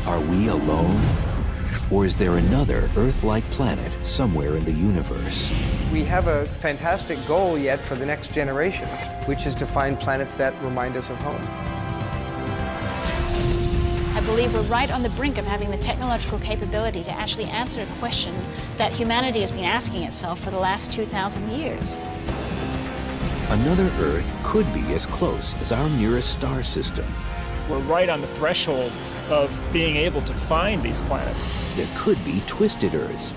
Are we alone? Or is there another Earth-like planet somewhere in the universe? We have a fantastic goal yet for the next generation, which is to find planets that remind us of home. I believe we're right on the brink of having the technological capability to actually answer a question that humanity has been asking itself for the last 2,000 years. Another Earth could be as close as our nearest star system. We're right on the threshold of being able to find these planets. There could be twisted Earths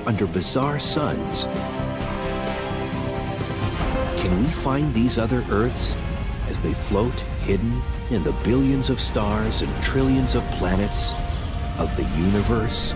under bizarre suns. Can we find these other Earths as they float hidden in the billions of stars and trillions of planets of the universe?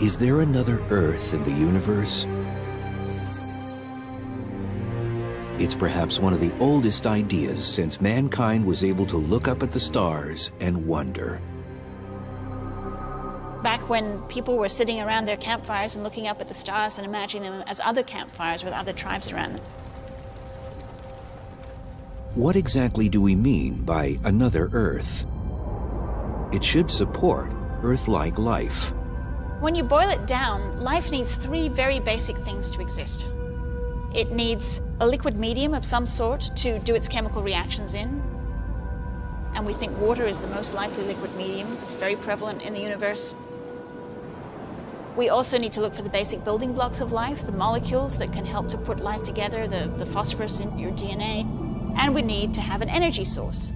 Is there another Earth in the universe? It's perhaps one of the oldest ideas since mankind was able to look up at the stars and wonder. Back when people were sitting around their campfires and looking up at the stars and imagining them as other campfires with other tribes around them. What exactly do we mean by another Earth? It should support Earth-like life. When you boil it down, life needs three very basic things to exist. It needs a liquid medium of some sort to do its chemical reactions in. And we think water is the most likely liquid medium. It's very prevalent in the universe. We also need to look for the basic building blocks of life, the molecules that can help to put life together, the phosphorus in your DNA. And we need to have an energy source.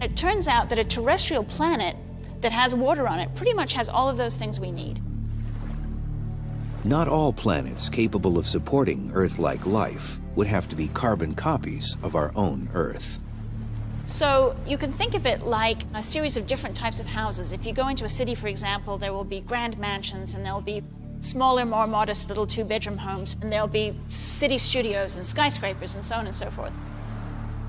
It turns out that a terrestrial planet that has water on it pretty much has all of those things we need. Not all planets capable of supporting Earth-like life would have to be carbon copies of our own Earth. So you can think of it like a series of different types of houses. If you go into a city, for example, there will be grand mansions, and there'll be smaller, more modest little two-bedroom homes, and there'll be city studios and skyscrapers and so on and so forth.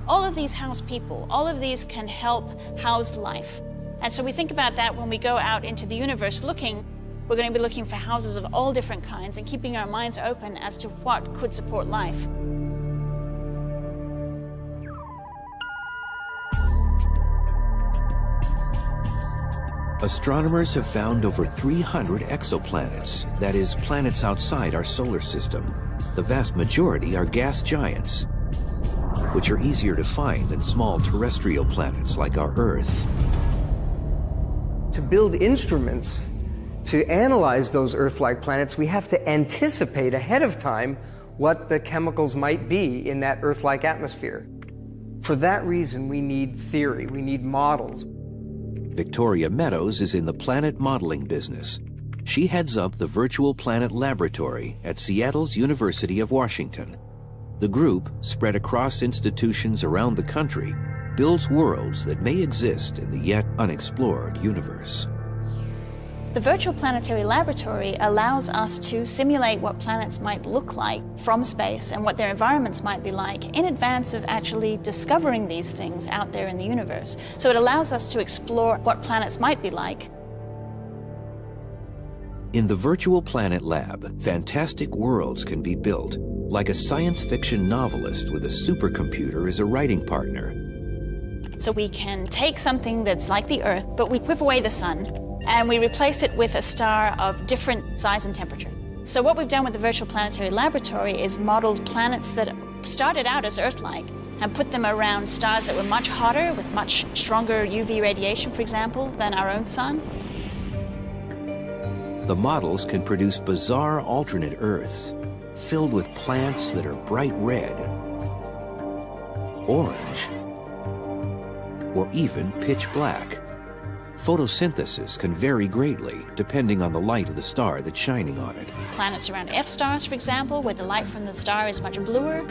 All of these house people, all of these can help house life. And so we think about that when we go out into the universe looking. We're going to be looking for houses of all different kinds and keeping our minds open as to what could support life. Astronomers have found over 300 exoplanets, that is, planets outside our solar system. The vast majority are gas giants, which are easier to find than small terrestrial planets like our Earth. To build instruments to analyze those Earth-like planets, we have to anticipate ahead of time what the chemicals might be in that Earth-like atmosphere. For that reason, we need theory, we need models. Victoria Meadows is in the planet modeling business. She heads up the Virtual Planet Laboratory at Seattle's University of Washington. The group, spread across institutions around the country, builds worlds that may exist in the yet unexplored universe. The Virtual Planetary Laboratory allows us to simulate what planets might look like from space and what their environments might be like in advance of actually discovering these things out there in the universe. So it allows us to explore what planets might be like. In the Virtual Planet Lab, fantastic worlds can be built, like a science fiction novelist with a supercomputer as a writing partner. So we can take something that's like the Earth, but we whip away the sun, and we replace it with a star of different size and temperature. So what we've done with the Virtual Planetary Laboratory is modeled planets that started out as Earth-like and put them around stars that were much hotter with much stronger UV radiation, for example, than our own sun. The models can produce bizarre alternate Earths filled with plants that are bright red, orange, or even pitch black. Photosynthesis can vary greatly depending on the light of the star that's shining on it. Planets around F-stars, for example, where the light from the star is much bluer,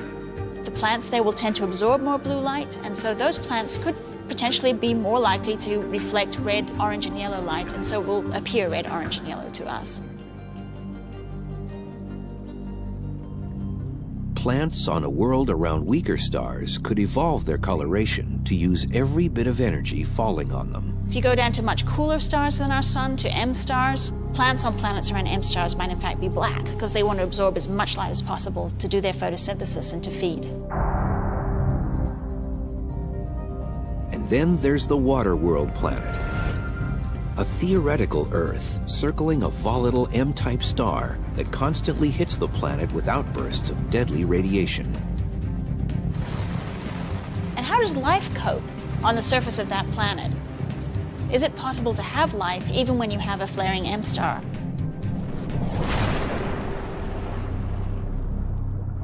the plants there will tend to absorb more blue light, and so those plants could potentially be more likely to reflect red, orange, and yellow light, and so will appear red, orange, and yellow to us. plants on a world around weaker stars could evolve their coloration to use every bit of energy falling on them. If you go down to much cooler stars than our sun, to M stars, plants on planets around M stars might in fact be black because they want to absorb as much light as possible to do their photosynthesis and to feed. And then there's the water world planet, a theoretical Earth circling a volatile M-type star that constantly hits the planet with outbursts of deadly radiation. And how does life cope on the surface of that planet? Is it possible to have life even when you have a flaring M star?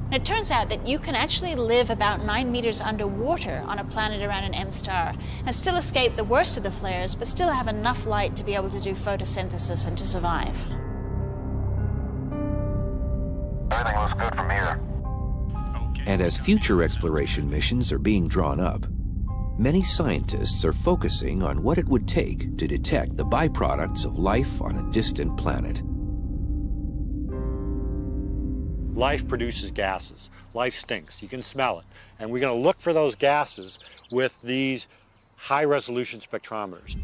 And it turns out that you can actually live about 9 meters underwater on a planet around an M star and still escape the worst of the flares, but still have enough light to be able to do photosynthesis and to survive. Everything looks good from here. And as future exploration missions are being drawn up, many scientists are focusing on what it would take to detect the byproducts of life on a distant planet. Life produces gases. Life stinks. You can smell it. And we're going to look for those gases with these high-resolution spectrometers.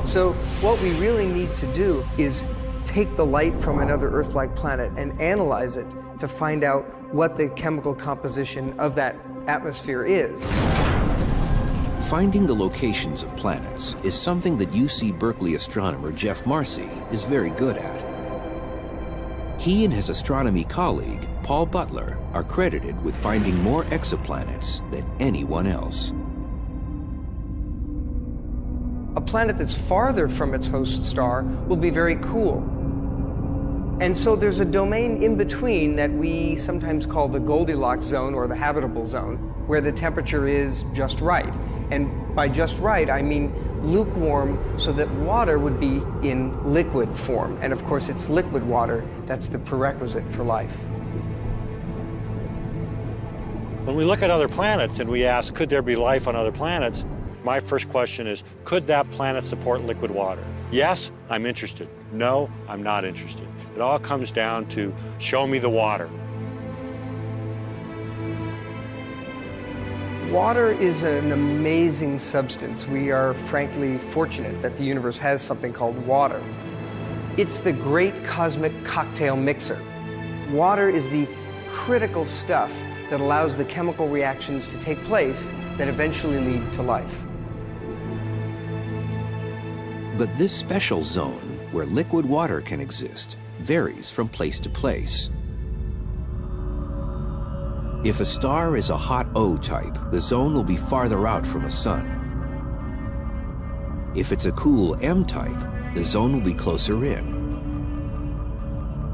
So what we really need to do is take the light from another Earth-like planet and analyze it to find out what the chemical composition of that atmosphere is. Finding the locations of planets is something that UC Berkeley astronomer Jeff Marcy is very good at. He and his astronomy colleague, Paul Butler, are credited with finding more exoplanets than anyone else. A planet that's farther from its host star will be very cool. And so there's a domain in between that we sometimes call the Goldilocks zone or the habitable zone, where the temperature is just right. And by just right, I mean lukewarm so that water would be in liquid form. And of course, it's liquid water that's the prerequisite for life. When we look at other planets and we ask, could there be life on other planets? My first question is, could that planet support liquid water? Yes, I'm interested. No, I'm not interested. It all comes down to show me the water. Water is an amazing substance. We are frankly fortunate that the universe has something called water. It's the great cosmic cocktail mixer. Water is the critical stuff that allows the chemical reactions to take place that eventually lead to life. But this special zone where liquid water can exist varies from place to place. If a star is a hot O type, the zone will be farther out from a sun. If it's a cool M type, the zone will be closer in.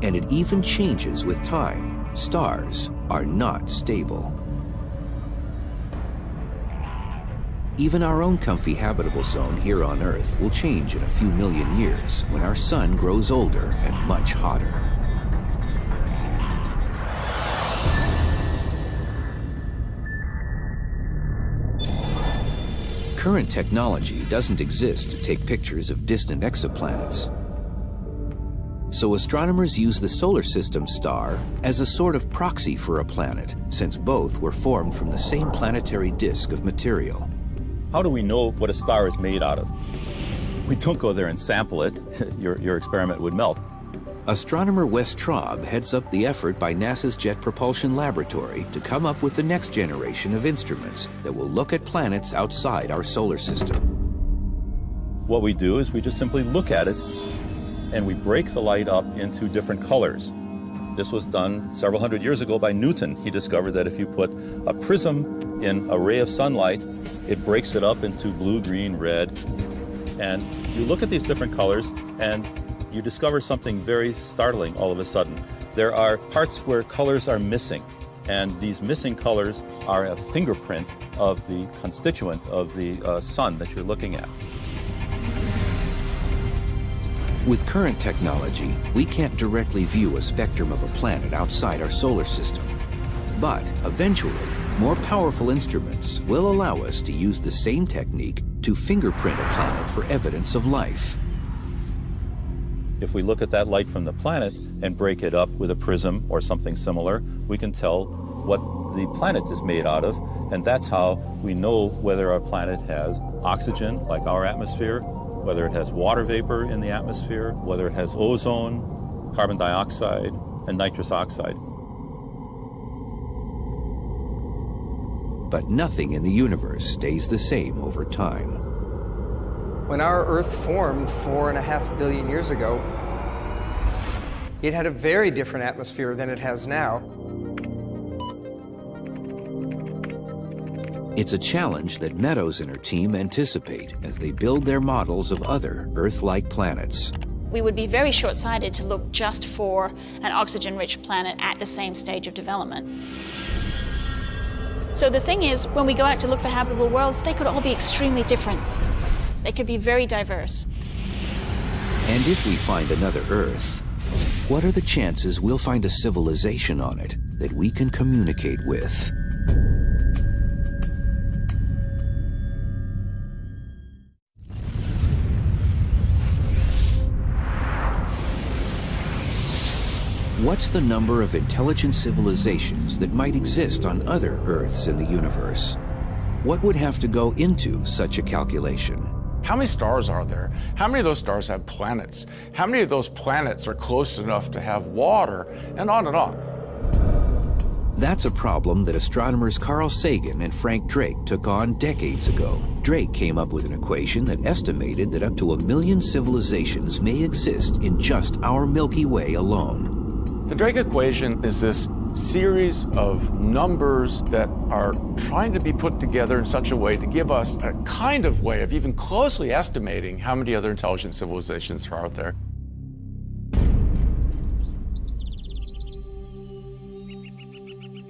And it even changes with time. Stars are not stable. Even our own comfy habitable zone here on Earth will change in a few million years when our sun grows older and much hotter. Current technology doesn't exist to take pictures of distant exoplanets. So astronomers use the solar system star as a sort of proxy for a planet, since both were formed from the same planetary disk of material. How do we know what a star is made out of? We don't go there and sample it. Your experiment would melt. Astronomer Wes Traub heads up the effort by NASA's Jet Propulsion Laboratory to come up with the next generation of instruments that will look at planets outside our solar system. What we do is we just simply look at it and we break the light up into different colors. This was done several hundred years ago by Newton. He discovered that if you put a prism in a ray of sunlight, it breaks it up into blue, green, red. And you look at these different colors and you discover something very startling all of a sudden. There are parts where colors are missing, and these missing colors are a fingerprint of the constituent of the sun that you're looking at. With current technology, we can't directly view a spectrum of a planet outside our solar system. But eventually, more powerful instruments will allow us to use the same technique to fingerprint a planet for evidence of life. If we look at that light from the planet and break it up with a prism or something similar, we can tell what the planet is made out of, and that's how we know whether our planet has oxygen, like our atmosphere, whether it has water vapor in the atmosphere, whether it has ozone, carbon dioxide, and nitrous oxide. But nothing in the universe stays the same over time. When our Earth formed 4.5 billion years ago, it had a very different atmosphere than it has now. It's a challenge that Meadows and her team anticipate as they build their models of other Earth-like planets. We would be very short-sighted to look just for an oxygen-rich planet at the same stage of development. So the thing is, when we go out to look for habitable worlds, they could all be extremely different. They could be very diverse. And if we find another Earth, what are the chances we'll find a civilization on it that we can communicate with? What's the number of intelligent civilizations that might exist on other Earths in the universe? What would have to go into such a calculation? How many stars are there? How many of those stars have planets? How many of those planets are close enough to have water? And on and on. That's a problem that astronomers Carl Sagan and Frank Drake took on decades ago. Drake came up with an equation that estimated that up to 1 million civilizations may exist in just our Milky Way alone. The Drake equation is this series of numbers that are trying to be put together in such a way to give us a kind of way of even closely estimating how many other intelligent civilizations are out there.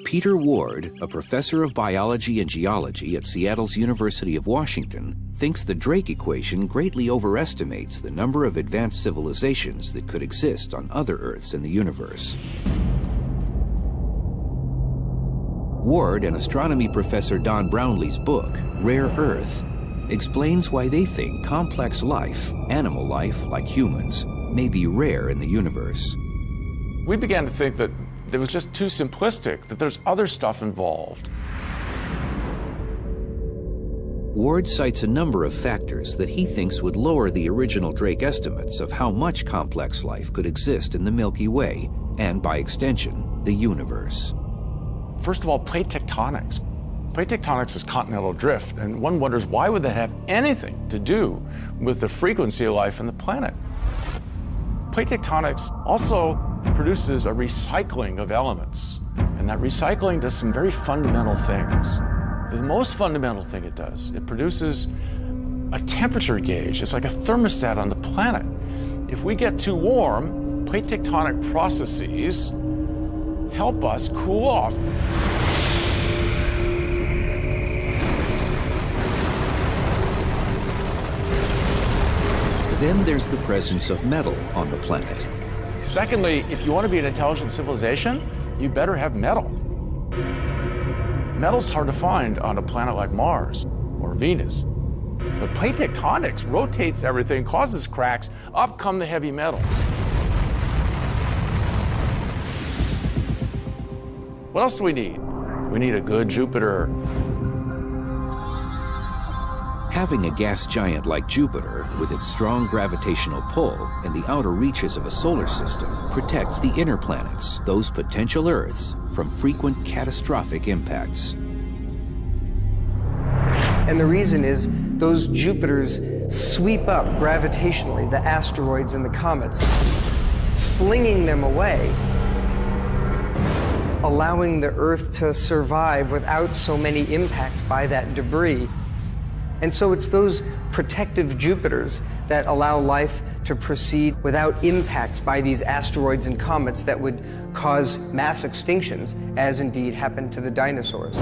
Peter Ward, a professor of biology and geology at Seattle's University of Washington, thinks the Drake equation greatly overestimates the number of advanced civilizations that could exist on other Earths in the universe. Ward and astronomy professor Don Brownlee's book, Rare Earth, explains why they think complex life, animal life like humans, may be rare in the universe. We began to think that it was just too simplistic, that there's other stuff involved. Ward cites a number of factors that he thinks would lower the original Drake estimates of how much complex life could exist in the Milky Way, and by extension, the universe. First of all, plate tectonics. Plate tectonics is continental drift, and one wonders why would that have anything to do with the frequency of life on the planet? Plate tectonics also produces a recycling of elements, and that recycling does some very fundamental things. The most fundamental thing it does, it produces a temperature gauge. It's like a thermostat on the planet. If we get too warm, plate tectonic processes help us cool off. Then there's the presence of metal on the planet. Secondly, if you want to be an intelligent civilization, you better have metal. Metal's hard to find on a planet like Mars or Venus. But plate tectonics rotates everything, causes cracks, up come the heavy metals. What else do we need? We need a good Jupiter. Having a gas giant like Jupiter, with its strong gravitational pull and the outer reaches of a solar system, protects the inner planets, those potential Earths, from frequent catastrophic impacts. And the reason is those Jupiters sweep up gravitationally the asteroids and the comets, flinging them away, allowing the Earth to survive without so many impacts by that debris. And so it's those protective Jupiters that allow life to proceed without impacts by these asteroids and comets that would cause mass extinctions, as indeed happened to the dinosaurs.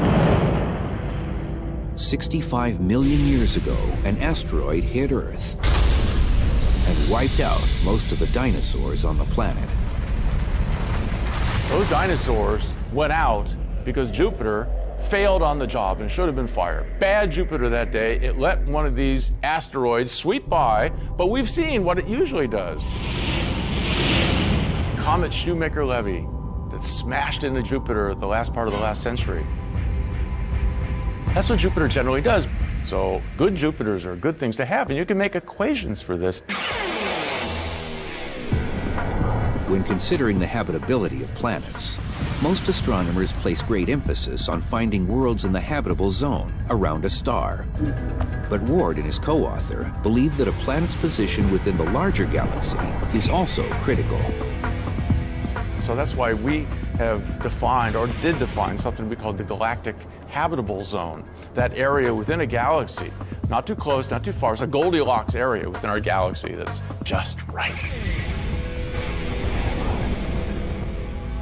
65 million years ago, an asteroid hit Earth and wiped out most of the dinosaurs on the planet. Those dinosaurs went out because Jupiter failed on the job and should have been fired. Bad Jupiter that day. It let one of these asteroids sweep by, but we've seen what it usually does. comet Shoemaker-Levy that smashed into Jupiter the last part of the last century. That's what Jupiter generally does. So good Jupiters are good things to have, and you can make equations for this. When considering the habitability of planets, most astronomers place great emphasis on finding worlds in the habitable zone around a star. But Ward and his co-author believe that a planet's position within the larger galaxy is also critical. So that's why we have defined, or did define, something we call the galactic habitable zone. That area within a galaxy, not too close, not too far. It's a Goldilocks area within our galaxy that's just right.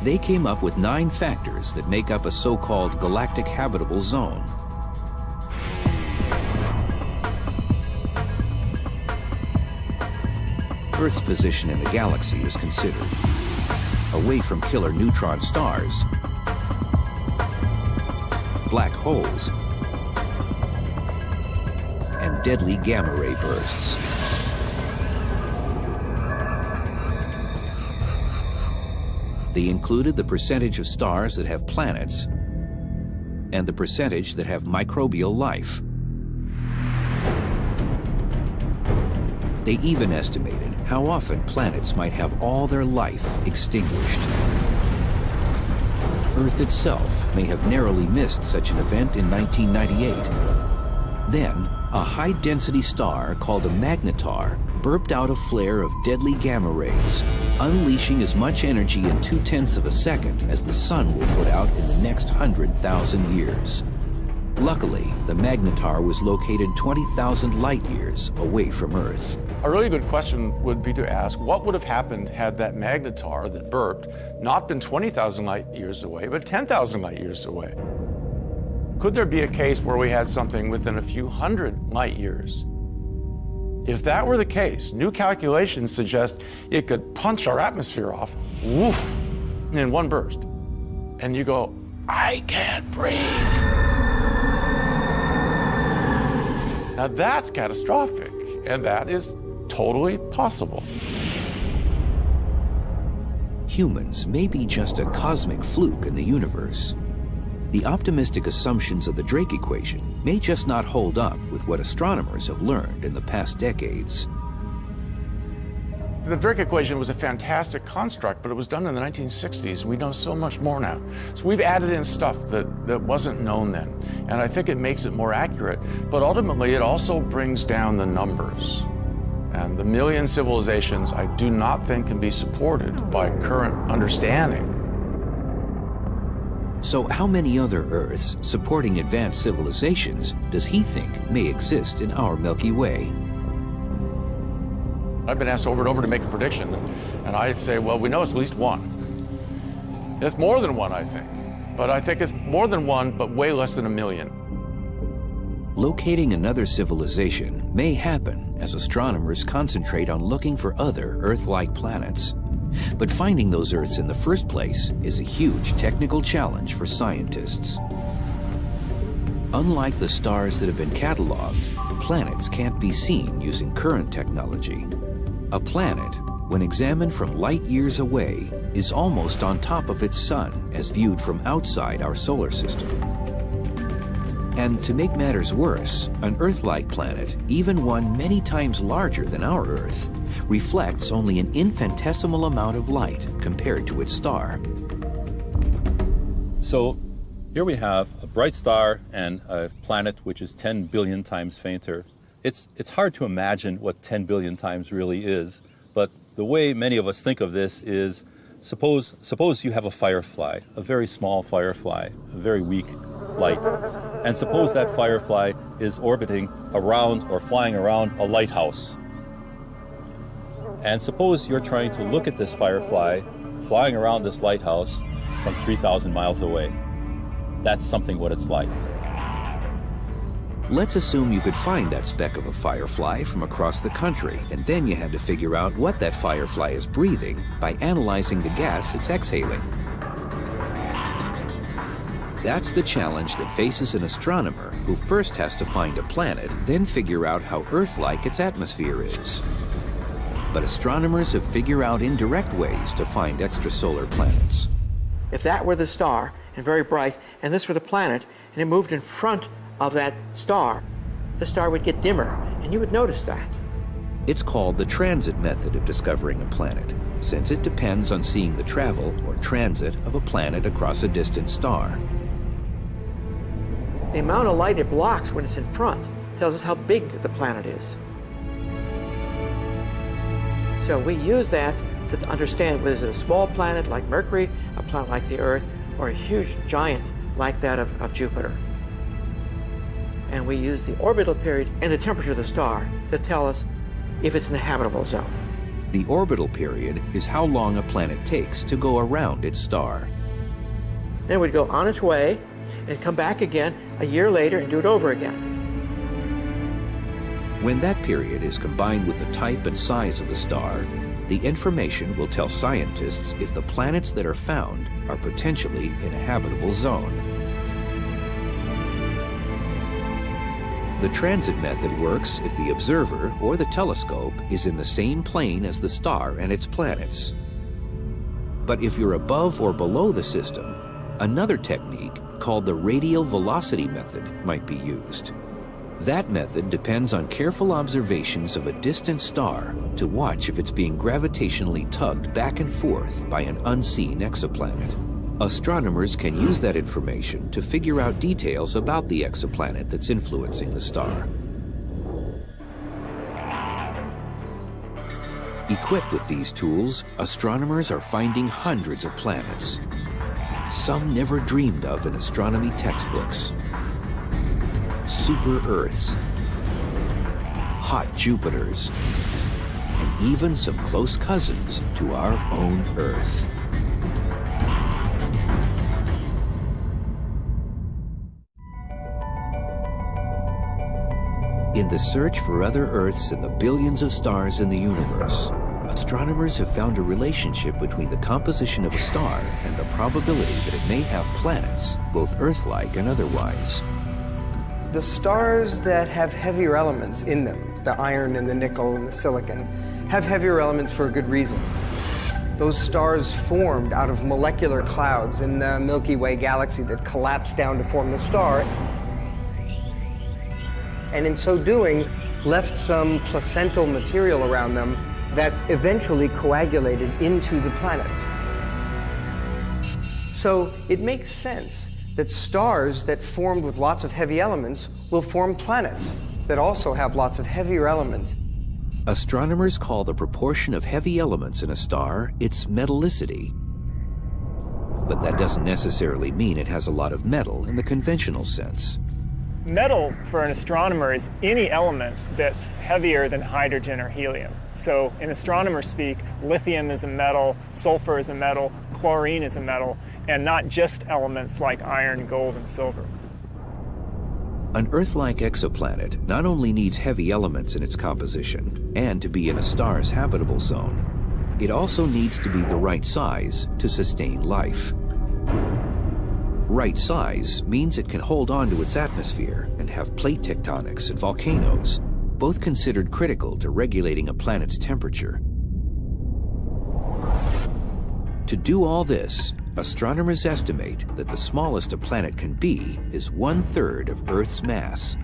They came up with 9 factors that make up a so-called galactic habitable zone. Earth's position in the galaxy is considered. Away from killer neutron stars, black holes, and deadly gamma ray bursts. They included the percentage of stars that have planets and the percentage that have microbial life. They even estimated how often planets might have all their life extinguished. Earth itself may have narrowly missed such an event in 1998. Then, a high-density star called a magnetar burped out a flare of deadly gamma rays, unleashing as much energy in 0.2 of a second as the sun will put out in the next 100,000 years. Luckily, the magnetar was located 20,000 light-years away from Earth. A really good question would be to ask, what would have happened had that magnetar that burped not been 20,000 light-years away, but 10,000 light-years away? Could there be a case where we had something within a few hundred light-years? If that were the case, new calculations suggest it could punch our atmosphere off, woof, in one burst. And you go, I can't breathe. Now that's catastrophic, and that is totally possible. Humans may be just a cosmic fluke in the universe. The optimistic assumptions of the Drake equation may just not hold up with what astronomers have learned in the past decades. The Drake equation was a fantastic construct, but it was done in the 1960s. We know so much more now. So we've added in stuff that wasn't known then, and I think it makes it more accurate, but ultimately it also brings down the numbers. And the million civilizations I do not think can be supported by current understanding. So how many other Earths supporting advanced civilizations does he think may exist in our Milky Way? I've been asked over and over to make a prediction, and I'd say, well, we know it's at least one. It's more than one, I think. But I think it's more than one, but way less than 1 million. Locating another civilization may happen as astronomers concentrate on looking for other Earth-like planets. But finding those Earths in the first place is a huge technical challenge for scientists. Unlike the stars that have been cataloged, planets can't be seen using current technology. A planet, when examined from light years away, is almost on top of its sun as viewed from outside our solar system. And to make matters worse, an Earth-like planet, even one many times larger than our Earth, reflects only an infinitesimal amount of light compared to its star. So here we have a bright star and a planet which is 10 billion times fainter. It's hard to imagine what 10 billion times really is, but the way many of us think of this is, suppose you have a firefly, a very small firefly, a very weak light, and suppose that firefly is orbiting around or flying around a lighthouse. And suppose you're trying to look at this firefly flying around this lighthouse from 3,000 miles away. That's something what it's like. Let's assume you could find that speck of a firefly from across the country, and then you had to figure out what that firefly is breathing by analyzing the gas it's exhaling. That's the challenge that faces an astronomer who first has to find a planet, then figure out how Earth-like its atmosphere is. But astronomers have figured out indirect ways to find extrasolar planets. If that were the star and very bright, and this were the planet, and it moved in front of that star, the star would get dimmer, and you would notice that. It's called the transit method of discovering a planet, since it depends on seeing the travel or transit of a planet across a distant star. The amount of light it blocks when it's in front tells us how big the planet is. So we use that to understand whether it's a small planet like Mercury, a planet like the Earth, or a huge giant like that of Jupiter. And we use the orbital period and the temperature of the star to tell us if it's in the habitable zone. The orbital period is how long a planet takes to go around its star. Then it would go on its way and come back again a year later and do it over again. When that period is combined with the type and size of the star, the information will tell scientists if the planets that are found are potentially in a habitable zone. The transit method works if the observer or the telescope is in the same plane as the star and its planets. But if you're above or below the system, another technique called the radial velocity method might be used. That method depends on careful observations of a distant star to watch if it's being gravitationally tugged back and forth by an unseen exoplanet. Astronomers can use that information to figure out details about the exoplanet that's influencing the star. Equipped with these tools, astronomers are finding hundreds of planets, some never dreamed of in astronomy textbooks. Super Earths, hot Jupiters, and even some close cousins to our own Earth. In the search for other Earths in the billions of stars in the universe, astronomers have found a relationship between the composition of a star and the probability that it may have planets, both Earth-like and otherwise. The stars that have heavier elements in them, the iron and the nickel and the silicon, have heavier elements for a good reason. Those stars formed out of molecular clouds in the Milky Way galaxy that collapsed down to form the star, and in so doing, left some placental material around them that eventually coagulated into the planets. So it makes sense that stars that formed with lots of heavy elements will form planets that also have lots of heavier elements. Astronomers call the proportion of heavy elements in a star its metallicity. But that doesn't necessarily mean it has a lot of metal in the conventional sense. Metal, for an astronomer, is any element that's heavier than hydrogen or helium. So in astronomer speak, lithium is a metal, sulfur is a metal, chlorine is a metal, and not just elements like iron, gold, and silver. An Earth-like exoplanet not only needs heavy elements in its composition and to be in a star's habitable zone, it also needs to be the right size to sustain life. Right size means it can hold on to its atmosphere and have plate tectonics and volcanoes, both considered critical to regulating a planet's temperature. To do all this, astronomers estimate that the smallest a planet can be is 1/3 of Earth's mass.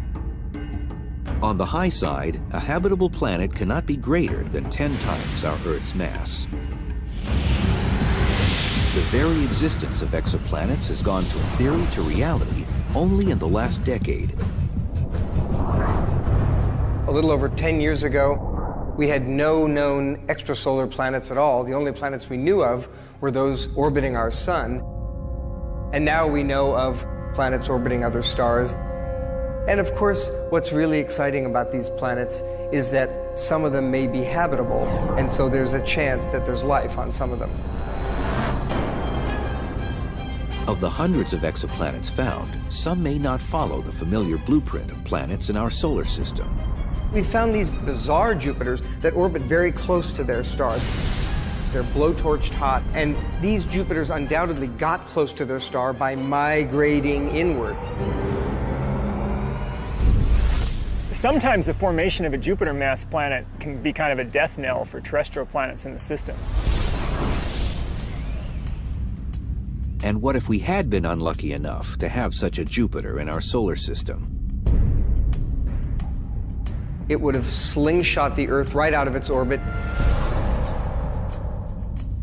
On the high side, a habitable planet cannot be greater than 10 times our Earth's mass. The very existence of exoplanets has gone from theory to reality only in the last decade. A little over 10 years ago, we had no known extrasolar planets at all. The only planets we knew of were those orbiting our sun. And now we know of planets orbiting other stars. And of course, what's really exciting about these planets is that some of them may be habitable, and so there's a chance that there's life on some of them. Of the hundreds of exoplanets found, some may not follow the familiar blueprint of planets in our solar system. We found these bizarre Jupiters that orbit very close to their star. They're blowtorched hot, and these Jupiters undoubtedly got close to their star by migrating inward. Sometimes the formation of a Jupiter-mass planet can be kind of a death knell for terrestrial planets in the system. And what if we had been unlucky enough to have such a Jupiter in our solar system? It would have slingshot the Earth right out of its orbit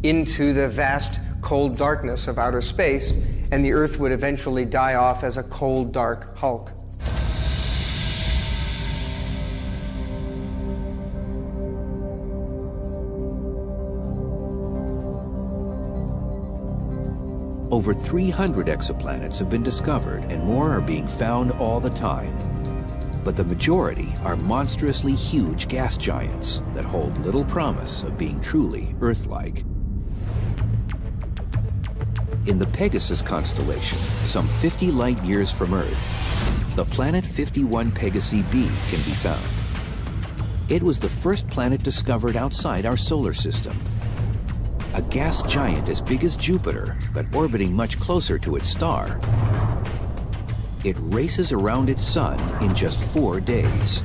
into the vast cold darkness of outer space, and the Earth would eventually die off as a cold, dark hulk. Over 300 exoplanets have been discovered, and more are being found all the time. But the majority are monstrously huge gas giants that hold little promise of being truly Earth-like. In the Pegasus constellation, some 50 light-years from Earth, the planet 51 Pegasi b can be found. It was the first planet discovered outside our solar system. A gas giant as big as Jupiter, but orbiting much closer to its star. It races around its sun in just 4 days.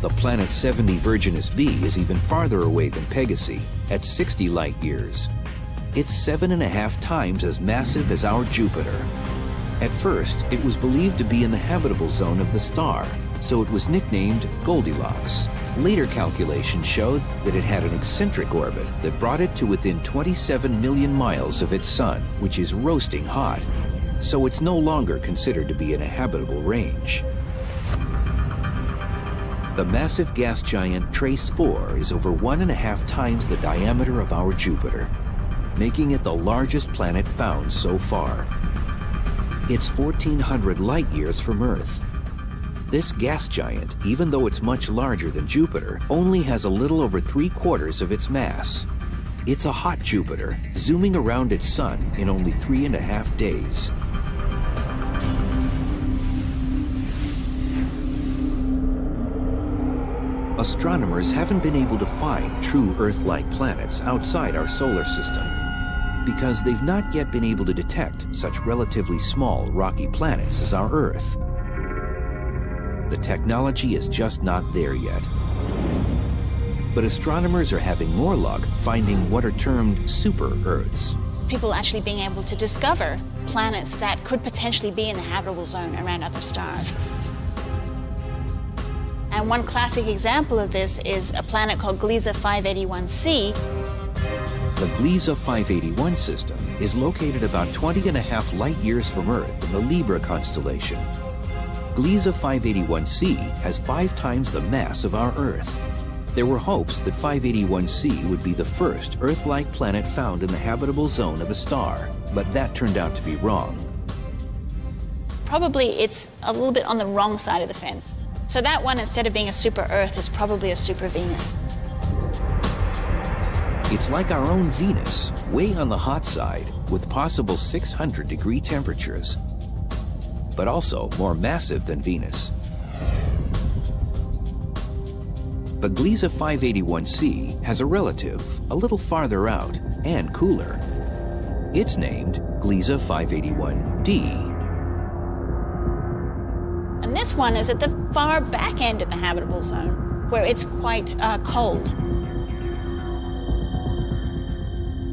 The planet 70 Virginis b is even farther away than Pegasi, at 60 light-years. It's 7.5 times as massive as our Jupiter. At first, it was believed to be in the habitable zone of the star, so it was nicknamed Goldilocks. Later calculations showed that it had an eccentric orbit that brought it to within 27 million miles of its sun, which is roasting hot, so it's no longer considered to be in a habitable range. The massive gas giant Trace 4 is over 1.5 times the diameter of our Jupiter, making it the largest planet found so far. It's 1,400 light-years from Earth. This gas giant, even though it's much larger than Jupiter, only has a little over 3/4 of its mass. It's a hot Jupiter, zooming around its sun in only 3.5 days. Astronomers haven't been able to find true Earth-like planets outside our solar system because they've not yet been able to detect such relatively small rocky planets as our Earth. The technology is just not there yet. But astronomers are having more luck finding what are termed super-Earths. People actually being able to discover planets that could potentially be in the habitable zone around other stars. And one classic example of this is a planet called Gliese 581c. The Gliese 581 system is located about 20.5 light-years from Earth in the Libra constellation. Gliese 581c has 5 times the mass of our Earth. There were hopes that 581c would be the first Earth-like planet found in the habitable zone of a star, but that turned out to be wrong. Probably it's a little bit on the wrong side of the fence. So that one, instead of being a super-Earth, is probably a super-Venus. It's like our own Venus, way on the hot side, with possible 600-degree temperatures, but also more massive than Venus. But Gliese 581c has a relative a little farther out and cooler. It's named Gliese 581d. And this one is at the far back end of the habitable zone, where it's quite cold.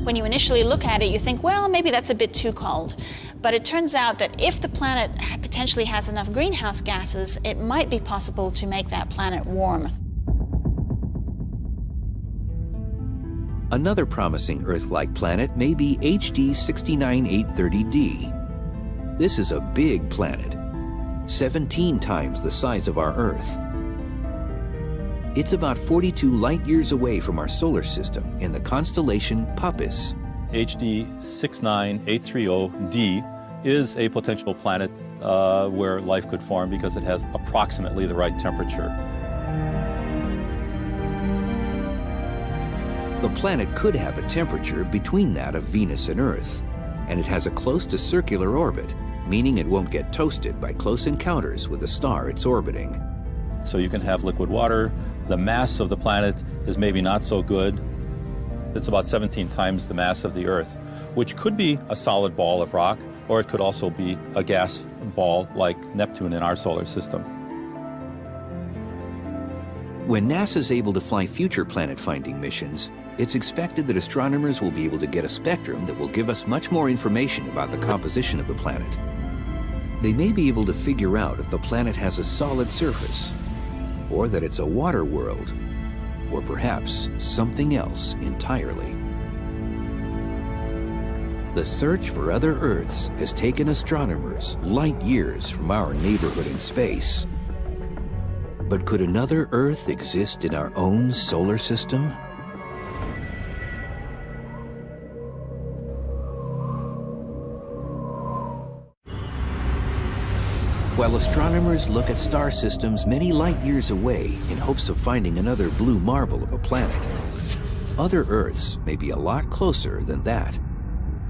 When you initially look at it, you think, well, maybe that's a bit too cold. But it turns out that if the planet potentially has enough greenhouse gases, it might be possible to make that planet warm. Another promising Earth-like planet may be HD 69830d. This is a big planet, 17 times the size of our Earth. It's about 42 light-years away from our solar system in the constellation Puppis. HD 69830d is a potential planet where life could form because it has approximately the right temperature. The planet could have a temperature between that of Venus and Earth, and it has a close to circular orbit, meaning it won't get toasted by close encounters with the star it's orbiting. So you can have liquid water. The mass of the planet is maybe not so good, that's about 17 times the mass of the Earth, which could be a solid ball of rock, or it could also be a gas ball like Neptune in our solar system. When NASA's able to fly future planet-finding missions, it's expected that astronomers will be able to get a spectrum that will give us much more information about the composition of the planet. They may be able to figure out if the planet has a solid surface, or that it's a water world, or perhaps something else entirely. The search for other Earths has taken astronomers light years from our neighborhood in space. But could another Earth exist in our own solar system? While astronomers look at star systems many light years away in hopes of finding another blue marble of a planet, other Earths may be a lot closer than that.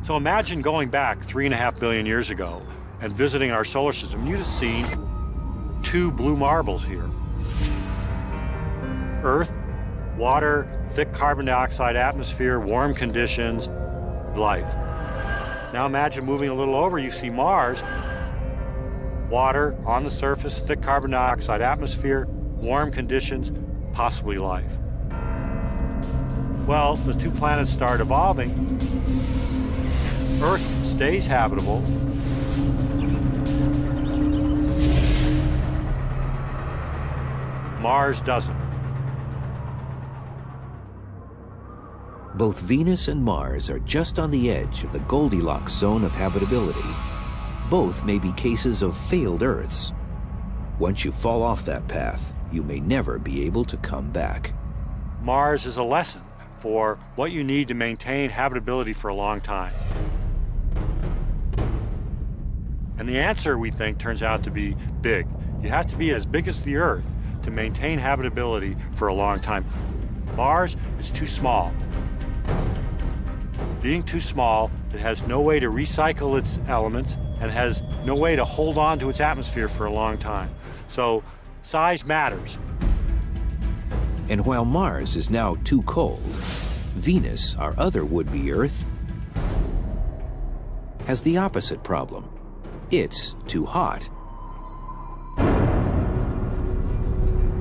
So imagine going back 3.5 billion years ago and visiting our solar system. You'd have seen 2 blue marbles here. Earth, water, thick carbon dioxide atmosphere, warm conditions, life. Now imagine moving a little over, you see Mars, water on the surface, thick carbon dioxide atmosphere, warm conditions, possibly life. Well, the 2 planets start evolving. Earth stays habitable. Mars doesn't. Both Venus and Mars are just on the edge of the Goldilocks zone of habitability. Both may be cases of failed Earths. Once you fall off that path, you may never be able to come back. Mars is a lesson for what you need to maintain habitability for a long time. And the answer, we think, turns out to be big. You have to be as big as the Earth to maintain habitability for a long time. Mars is too small. Being too small, it has no way to recycle its elements and has no way to hold on to its atmosphere for a long time. So size matters. And while Mars is now too cold, Venus, our other would-be Earth, has the opposite problem. It's too hot.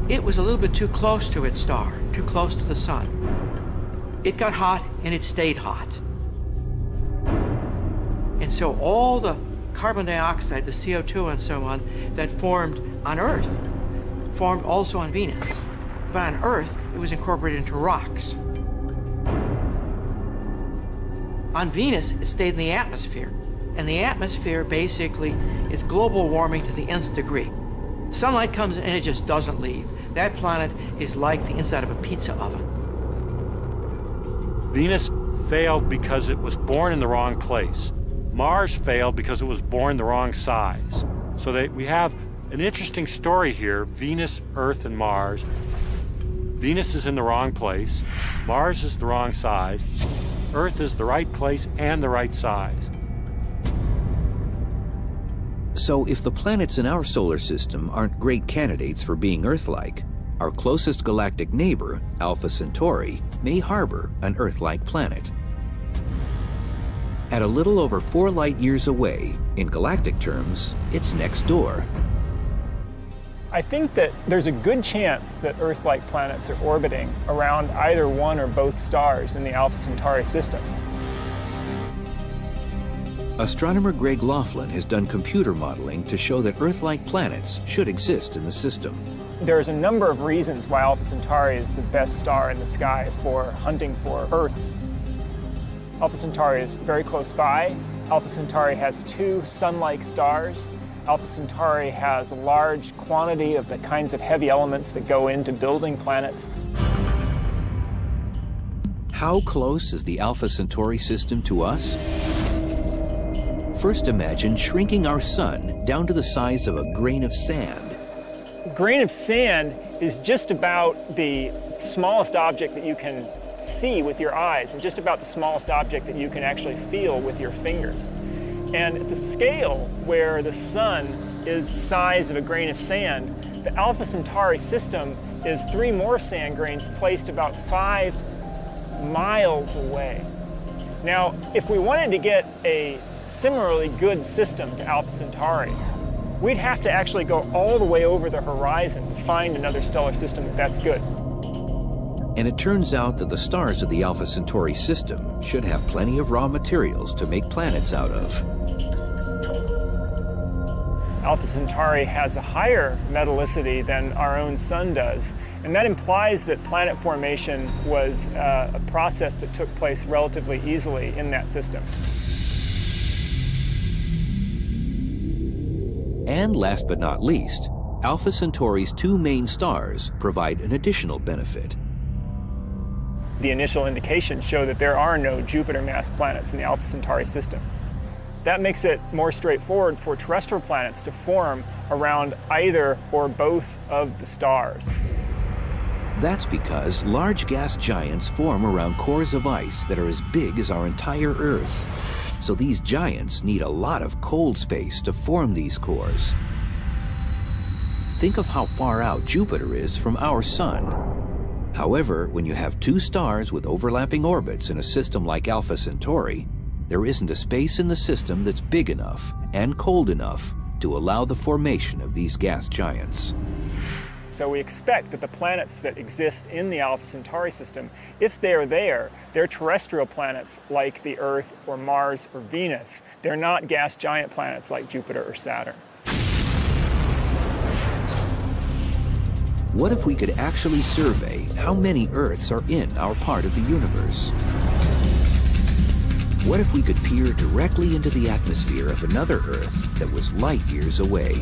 It was a little bit too close to its star, too close to the sun. It got hot and it stayed hot. And so all the carbon dioxide, the CO2 and so on, that formed on Earth, formed also on Venus. But on Earth, it was incorporated into rocks. On Venus, it stayed in the atmosphere. And the atmosphere basically is global warming to the nth degree. Sunlight comes in and it just doesn't leave. That planet is like the inside of a pizza oven. Venus failed because it was born in the wrong place. Mars failed because it was born the wrong size. So we have an interesting story here, Venus, Earth, and Mars. Venus is in the wrong place. Mars is the wrong size. Earth is the right place and the right size. So if the planets in our solar system aren't great candidates for being Earth-like, our closest galactic neighbor, Alpha Centauri, may harbor an Earth-like planet. At a little over 4 light-years away, in galactic terms, it's next door. I think that there's a good chance that Earth-like planets are orbiting around either one or both stars in the Alpha Centauri system. Astronomer Greg Laughlin has done computer modeling to show that Earth-like planets should exist in the system. There's a number of reasons why Alpha Centauri is the best star in the sky for hunting for Earths. Alpha Centauri is very close by. Alpha Centauri has 2 sun-like stars. Alpha Centauri has a large quantity of the kinds of heavy elements that go into building planets. How close is the Alpha Centauri system to us? First imagine shrinking our sun down to the size of a grain of sand. A grain of sand is just about the smallest object that you can see with your eyes and just about the smallest object that you can actually feel with your fingers. And at the scale where the sun is the size of a grain of sand, the Alpha Centauri system is 3 more sand grains placed about 5 miles away. Now, if we wanted to get a similarly good system to Alpha Centauri, we'd have to actually go all the way over the horizon to find another stellar system that's good. And it turns out that the stars of the Alpha Centauri system should have plenty of raw materials to make planets out of. Alpha Centauri has a higher metallicity than our own sun does, and that implies that planet formation was a process that took place relatively easily in that system. And last but not least, Alpha Centauri's two main stars provide an additional benefit. The initial indications show that there are no Jupiter-mass planets in the Alpha Centauri system. That makes it more straightforward for terrestrial planets to form around either or both of the stars. That's because large gas giants form around cores of ice that are as big as our entire Earth. So these giants need a lot of cold space to form these cores. Think of how far out Jupiter is from our sun. However, when you have two stars with overlapping orbits in a system like Alpha Centauri, there isn't a space in the system that's big enough and cold enough to allow the formation of these gas giants. So we expect that the planets that exist in the Alpha Centauri system, if they're there, they're terrestrial planets like the Earth or Mars or Venus. They're not gas giant planets like Jupiter or Saturn. What if we could actually survey how many Earths are in our part of the universe? What if we could peer directly into the atmosphere of another Earth that was light years away?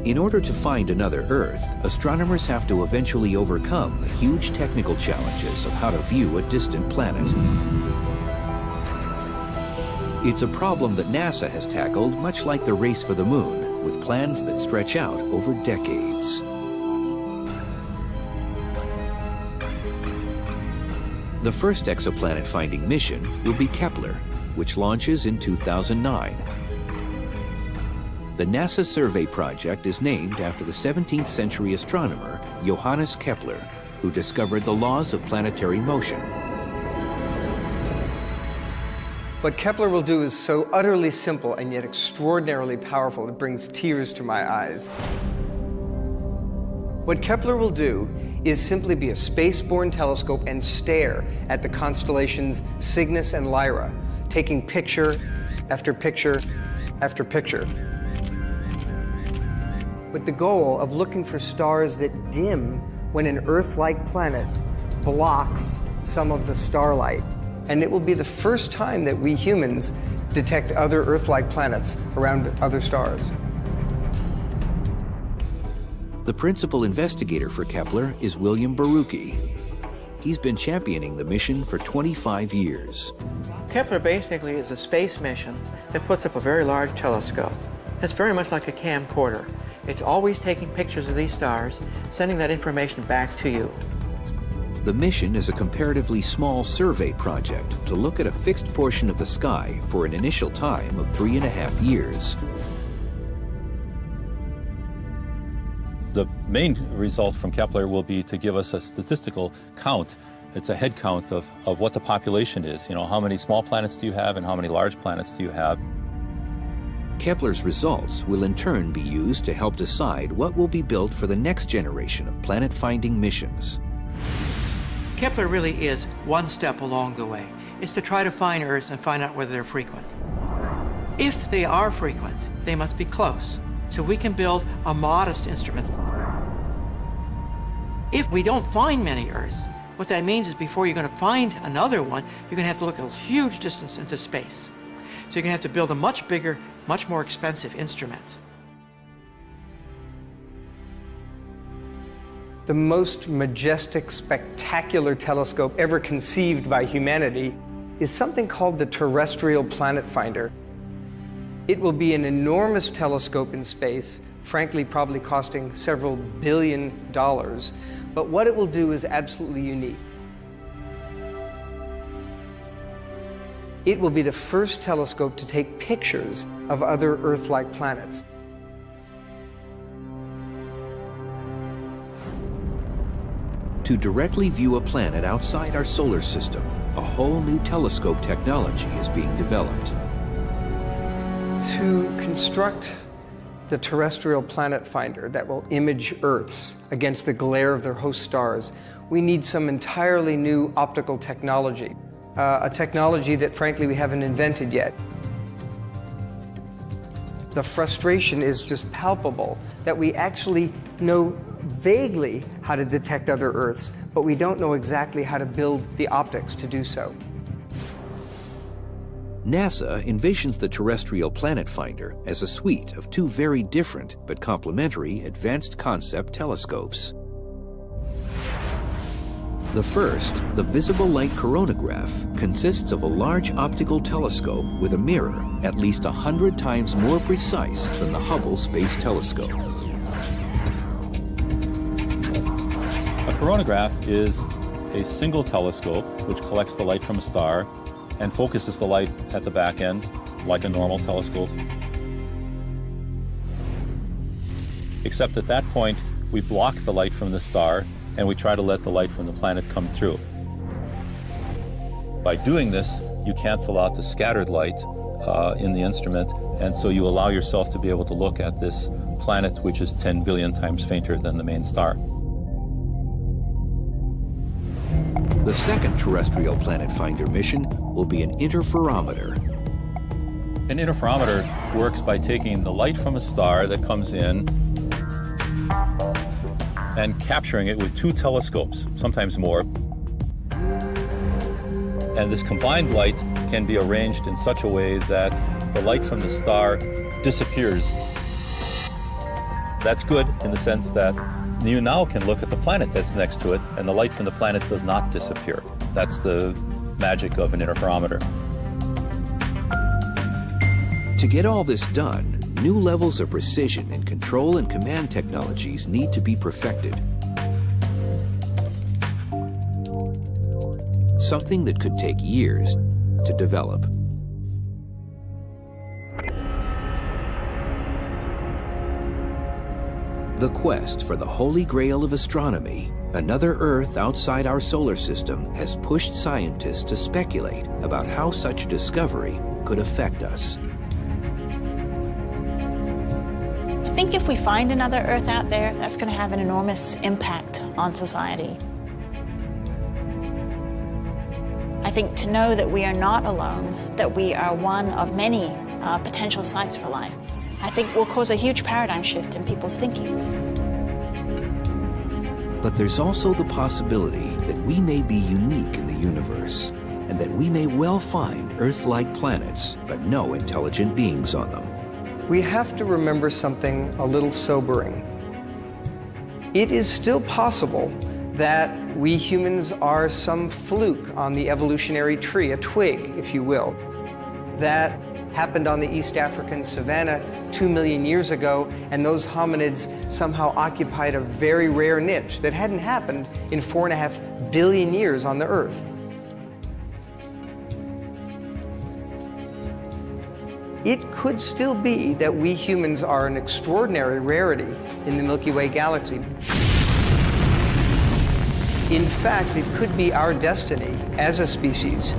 In order to find another Earth, astronomers have to eventually overcome the huge technical challenges of how to view a distant planet. It's a problem that NASA has tackled much like the race for the moon, with plans that stretch out over decades. The first exoplanet-finding mission will be Kepler, which launches in 2009. The NASA Survey project is named after the 17th century astronomer Johannes Kepler, who discovered the laws of planetary motion. What Kepler will do is so utterly simple and yet extraordinarily powerful, it brings tears to my eyes. What Kepler will do is simply be a space-borne telescope and stare at the constellations Cygnus and Lyra, taking picture after picture after picture, with the goal of looking for stars that dim when an Earth-like planet blocks some of the starlight. And it will be the first time that we humans detect other Earth-like planets around other stars. The principal investigator for Kepler is William Barucki. He's been championing the mission for 25 years. Kepler basically is a space mission that puts up a very large telescope. It's very much like a camcorder. It's always taking pictures of these stars, sending that information back to you. The mission is a comparatively small survey project to look at a fixed portion of the sky for an initial time of 3.5 years. The main result from Kepler will be to give us a statistical count. It's a head count of what the population is. You know, how many small planets do you have and how many large planets do you have? Kepler's results will in turn be used to help decide what will be built for the next generation of planet-finding missions. Kepler really is one step along the way. It's to try to find Earths and find out whether they're frequent. If they are frequent, they must be close, so we can build a modest instrument. If we don't find many Earths, what that means is before you're going to find another one, you're going to have to look at a huge distance into space. So you're going to have to build a much bigger, much more expensive instrument. The most majestic, spectacular telescope ever conceived by humanity is something called the Terrestrial Planet Finder. It will be an enormous telescope in space, frankly probably costing several $1 billion, but what it will do is absolutely unique. it will be the first telescope to take pictures of other Earth-like planets. To directly view a planet outside our solar system, a whole new telescope technology is being developed. To construct the terrestrial planet finder that will image Earths against the glare of their host stars, we need some entirely new optical technology, a technology that frankly we haven't invented yet. The frustration is just palpable that we actually know vaguely how to detect other Earths, but we don't know exactly how to build the optics to do so. NASA envisions the terrestrial planet finder as a suite of two very different but complementary advanced concept telescopes. The first, the visible light coronagraph, consists of a large optical telescope with a mirror at least 100 times more precise than the Hubble Space Telescope. A coronagraph is a single telescope which collects the light from a star and focuses the light at the back end like a normal telescope. Except at that point, we block the light from the star and we try to let the light from the planet come through. By doing this, you cancel out the scattered light in the instrument, and so you allow yourself to be able to look at this planet which is 10 billion times fainter than the main star. The second terrestrial planet finder mission will be an interferometer. An interferometer works by taking the light from a star that comes in and capturing it with two telescopes, sometimes more. And this combined light can be arranged in such a way that the light from the star disappears. That's good in the sense that you now can look at the planet that's next to it, and the light from the planet does not disappear. That's the magic of an interferometer. To get all this done, new levels of precision in control and command technologies need to be perfected. Something that could take years to develop. The quest for the holy grail of astronomy, another Earth outside our solar system, has pushed scientists to speculate about how such a discovery could affect us. I think if we find another Earth out there, that's going to have an enormous impact on society. I think to know that we are not alone, that we are one of many potential sites for life, I think will cause a huge paradigm shift in people's thinking. But there's also the possibility that we may be unique in the universe, and that we may well find Earth-like planets, but no intelligent beings on them. We have to remember something a little sobering. It is still possible that we humans are some fluke on the evolutionary tree, a twig, if you will, that happened on the East African savanna 2 million years ago, and those hominids somehow occupied a very rare niche that hadn't happened in 4.5 billion years on the Earth. It could still be that we humans are an extraordinary rarity in the Milky Way galaxy. In fact, it could be our destiny as a species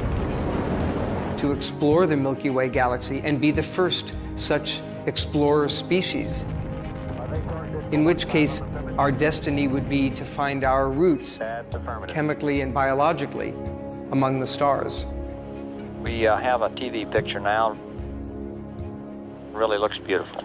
to explore the Milky Way galaxy and be the first such explorer species, in which case our destiny would be to find our roots chemically and biologically among the stars. We have a TV picture now. Really looks beautiful.